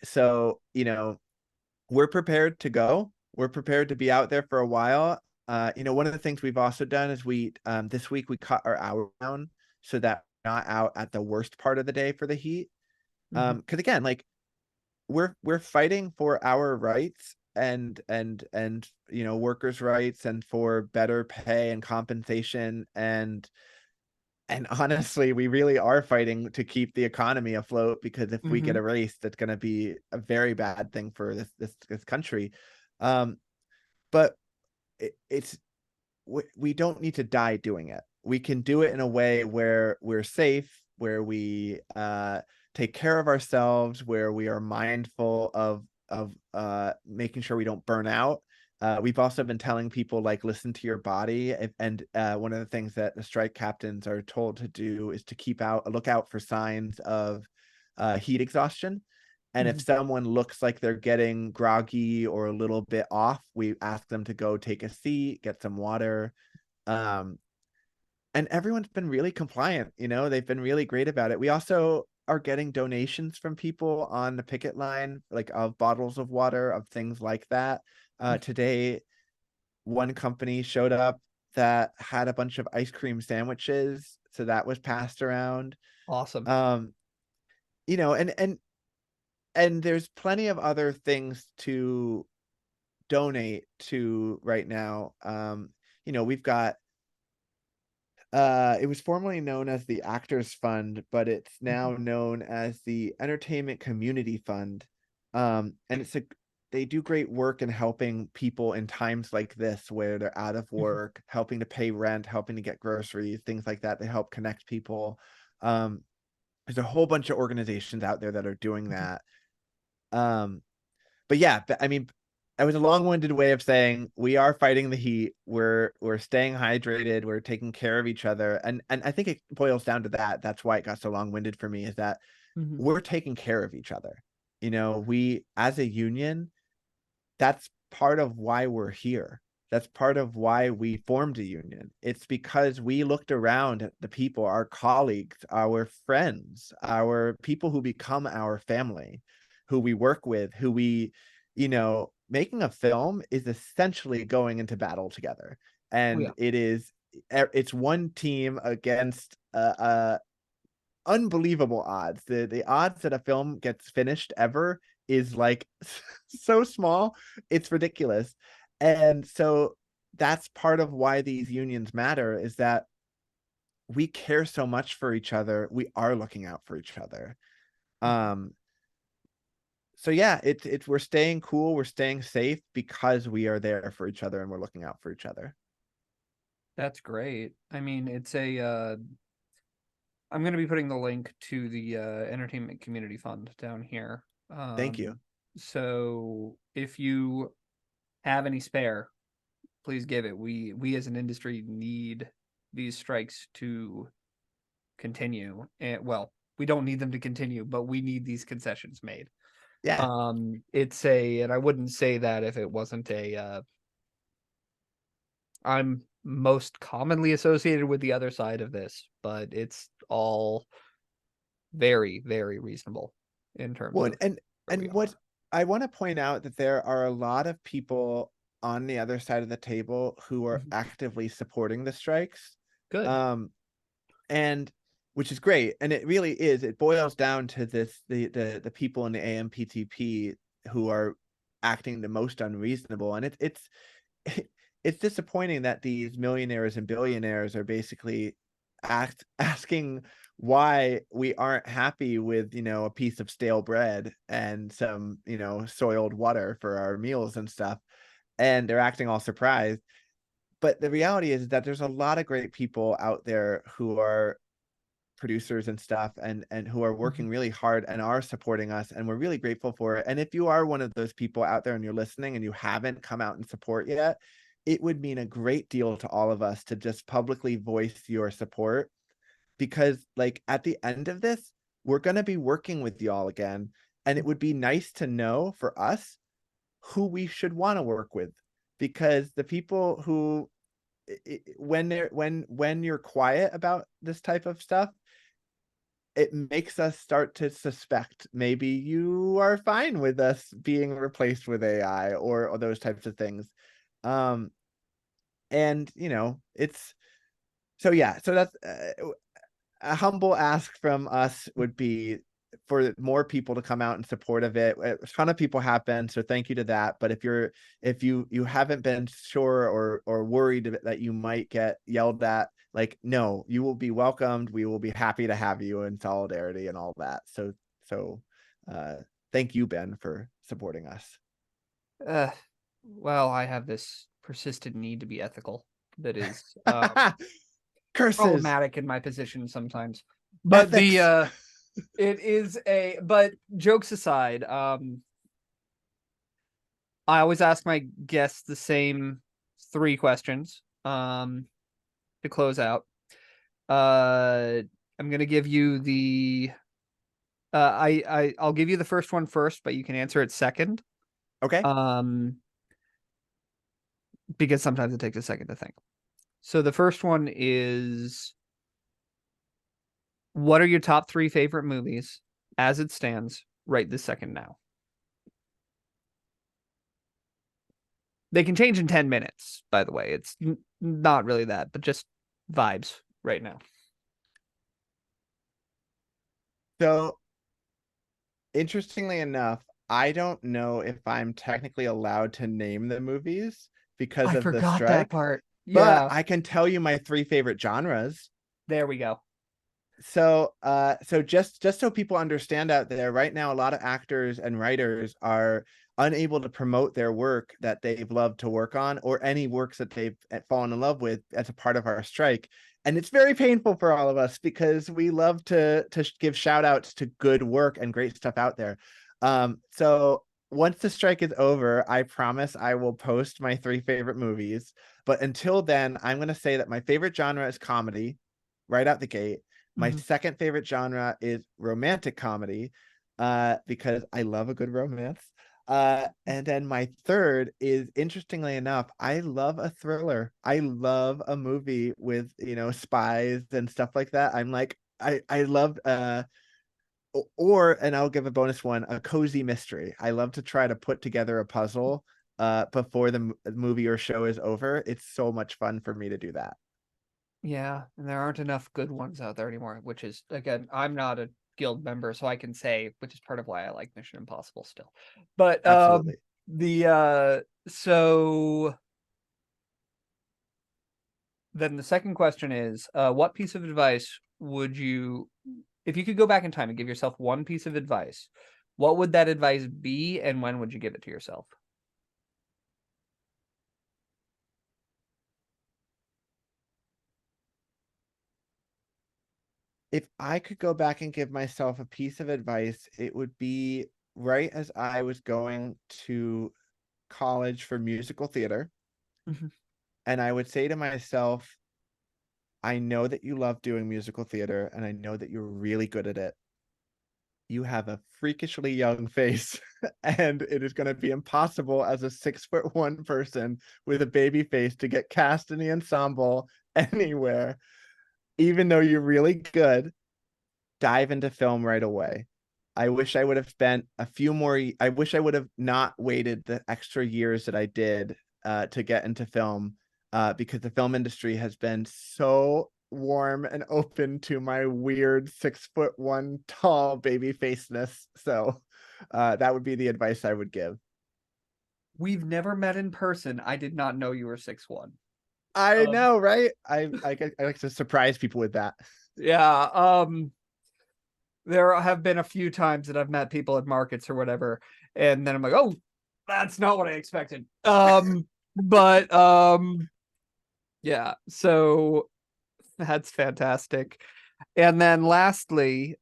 S2: So, we're prepared to go. We're prepared to be out there for a while. One of the things we've also done is this week we cut our hour down so that we're not out at the worst part of the day for the heat. Because again, like we're fighting for our rights and workers' rights and for better pay and compensation and honestly, we really are fighting to keep the economy afloat, because if we get erased, that's going to be a very bad thing for this country. But we don't need to die doing it. We can do it in a way where we're safe, where we take care of ourselves, where we are mindful of making sure we don't burn out. We've also been telling people, like, listen to your body. And one of the things that the strike captains are told to do is to look out for signs of heat exhaustion. And if someone looks like they're getting groggy or a little bit off, we ask them to go take a seat, get some water. And everyone's been really compliant. They've been really great about it. We also are getting donations from people on the picket line, like of bottles of water, of things like that. Today, one company showed up that had a bunch of ice cream sandwiches, so that was passed around.
S1: Awesome.
S2: And there's plenty of other things to donate to right now. We've got it was formerly known as the Actors Fund, but it's now known as the Entertainment Community Fund. And they do great work in helping people in times like this where they're out of work, helping to pay rent, helping to get groceries, things like that. They help connect people. There's a whole bunch of organizations out there that are doing that. But yeah, I mean, it was a long-winded way of saying we are fighting the heat. We're staying hydrated. We're taking care of each other. And I think it boils down to that. That's why it got so long-winded for me, is that we're taking care of each other. We, as a union, that's part of why we're here. That's part of why we formed a union. It's because we looked around at the people, our colleagues, our friends, our people who become our family, who we work with, who we, making a film is essentially going into battle together. And it's one team against unbelievable odds. The odds that a film gets finished ever is like so small, it's ridiculous. And so that's part of why these unions matter, is that we care so much for each other. We are looking out for each other. So yeah, it's we're staying cool, we're staying safe because we are there for each other and we're looking out for each other.
S1: That's great. I mean, it's I'm going to be putting the link to the Entertainment Community Fund down here.
S2: Thank you.
S1: So if you have any spare, please give it. We as an industry need these strikes to continue. And well, we don't need them to continue, but we need these concessions made.
S2: Yeah.
S1: And I wouldn't say that if it wasn't I'm most commonly associated with the other side of this, but it's all very, very reasonable in terms
S2: Well,
S1: of where we
S2: and
S1: are.
S2: what I want to point out that there are a lot of people on the other side of the table who are actively supporting the strikes.
S1: Good.
S2: And which is great. And it really is. It boils down to the people in the AMPTP who are acting the most unreasonable. And it's disappointing that these millionaires and billionaires are basically asking why we aren't happy with, a piece of stale bread and some, soiled water for our meals and stuff. And they're acting all surprised. But the reality is that there's a lot of great people out there who are producers and stuff and who are working really hard and are supporting us, and we're really grateful for it. And if you are one of those people out there and you're listening and you haven't come out and support yet, it would mean a great deal to all of us to just publicly voice your support, because like at the end of this, we're going to be working with y'all again, and it would be nice to know for us who we should want to work with, because the people who when you're quiet about this type of stuff, it makes us start to suspect maybe you are fine with us being replaced with AI or those types of things. And it's so yeah, so that's a humble ask from us would be for more people to come out in support of it. A ton of people have been, so thank you to that. But if you haven't been sure or worried that you might get yelled at, like, no, you will be welcomed. We will be happy to have you in solidarity and all that. So thank you, Ben, for supporting us.
S1: Well, I have this persistent need to be ethical that is
S2: Curses.
S1: problematic in my position sometimes. But
S2: Ethics.
S1: it is but jokes aside, I always ask my guests the same 3 questions to close out. I'm gonna give you the I'll give you the first one first, but you can answer it second.
S2: Okay.
S1: Because sometimes it takes a second to think. So the first one is, what are your top 3 favorite movies as it stands right this second now? They can change in 10 minutes, by the way. It's not really that, but just vibes right now.
S2: So, interestingly enough, I don't know if I'm technically allowed to name the movies because
S1: I
S2: of the
S1: forgot that
S2: strike,
S1: part.
S2: but
S1: Yeah,
S2: I can tell you my 3 favorite genres.
S1: there we go.
S2: So just so people understand out there, right now a lot of actors and writers are unable to promote their work that they've loved to work on, or any works that they've fallen in love with as a part of our strike. And it's very painful for all of us because we love to give shout outs to good work and great stuff out there. So once the strike is over, I promise I will post my 3 favorite movies. But until then, I'm going to say that my favorite genre is comedy right out the gate. My second favorite genre is romantic comedy, because I love a good romance. And then my third is, interestingly enough, I love a thriller. I love a movie with, spies and stuff like that. I'm like, I love, and I'll give a bonus one, a cozy mystery. I love to try to put together a puzzle before the movie or show is over. It's so much fun for me to do that.
S1: Yeah, and there aren't enough good ones out there anymore, which is, again, I'm not a guild member, so I can say, which is part of why I like Mission Impossible still. But
S2: Absolutely.
S1: So then the second question is, what piece of advice would you, if you could go back in time and give yourself one piece of advice, what would that advice be, and when would you give it to yourself?
S2: If I could go back and give myself a piece of advice, it would be right as I was going to college for musical theater.
S1: Mhm.
S2: And I would say to myself, I know that you love doing musical theater, and I know that you're really good at it. You have a freakishly young face, and it is going to be impossible as a 6'1" person with a baby face to get cast in the ensemble anywhere. Even though you're really good, dive into film right away. I wish I would have spent a few more. I wish I would have not waited the extra years that I did to get into film, because the film industry has been so warm and open to my weird 6'1" tall baby faceness. So that would be the advice I would give.
S1: We've never met in person. I did not know you were 6'1".
S2: I know, right? I like to surprise people with that.
S1: Yeah. There have been a few times that I've met people at markets or whatever, and then I'm like, oh, that's not what I expected. But yeah, so that's fantastic. And then lastly,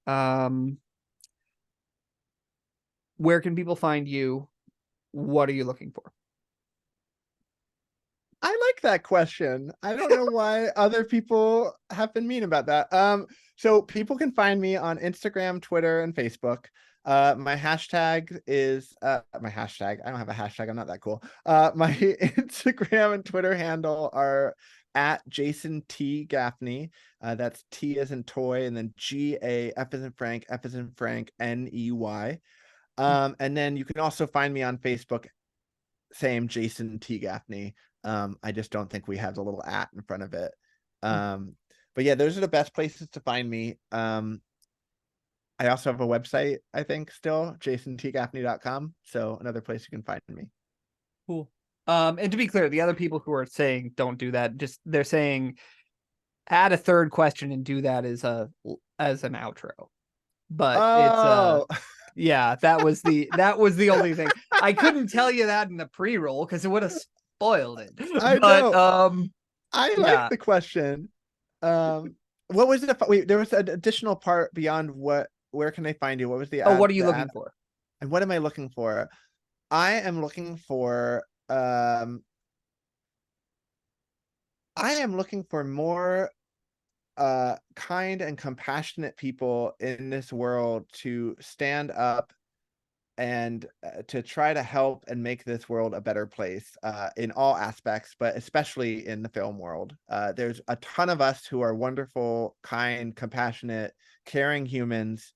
S1: where can people find you? What are you looking for?
S2: I like that question. I don't know why other people have been mean about that. So people can find me on Instagram, Twitter, and Facebook. My hashtag is my hashtag. I don't have a hashtag. I'm not that cool. My Instagram and Twitter handle are at Jason T Gaffney. That's T as in toy, and then GA, F as in Frank, F as in Frank, NEY. And then you can also find me on Facebook, same Jason T Gaffney. I just don't think we have the little at in front of it. But yeah, those are the best places to find me. I also have a website, I think, still, jasontgaffney.com. So another place you can find me.
S1: Cool. And to be clear, the other people who are saying don't do that, just they're saying add a third question and do that as an outro. But it's yeah, that was the only thing. I couldn't tell you that in the pre-roll because it would have spoiled it.
S2: I
S1: But
S2: know. I
S1: yeah.
S2: like the question. What was it? Wait, there was an additional part beyond what. Where can they find you? What was the?
S1: Oh, what are you looking for?
S2: And what am I looking for? I am looking for. I am looking for more kind and compassionate people in this world to stand up and to try to help and make this world a better place in all aspects, but especially in the film world. There's a ton of us who are wonderful, kind, compassionate, caring humans,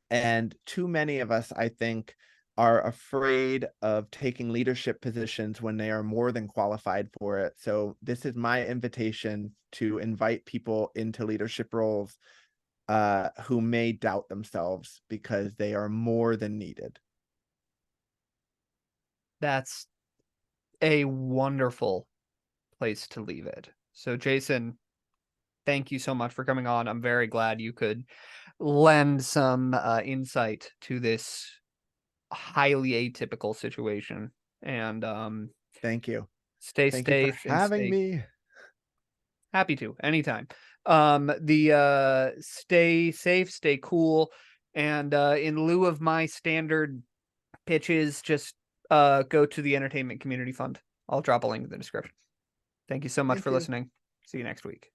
S2: and too many of us, I think, are afraid of taking leadership positions when they are more than qualified for it. So this is my invitation to invite people into leadership roles who may doubt themselves because they are more than needed.
S1: That's a wonderful place to leave it. So, Jason, thank you so much for coming on. I'm very glad you could lend some insight to this highly atypical situation. And
S2: Thank you.
S1: Stay
S2: Thank
S1: safe
S2: you for having me.
S1: Happy to anytime. Stay safe, stay cool, and in lieu of my standard pitches, just go to the Entertainment Community Fund. I'll drop a link in the description. Thank you so much for listening. See you next week.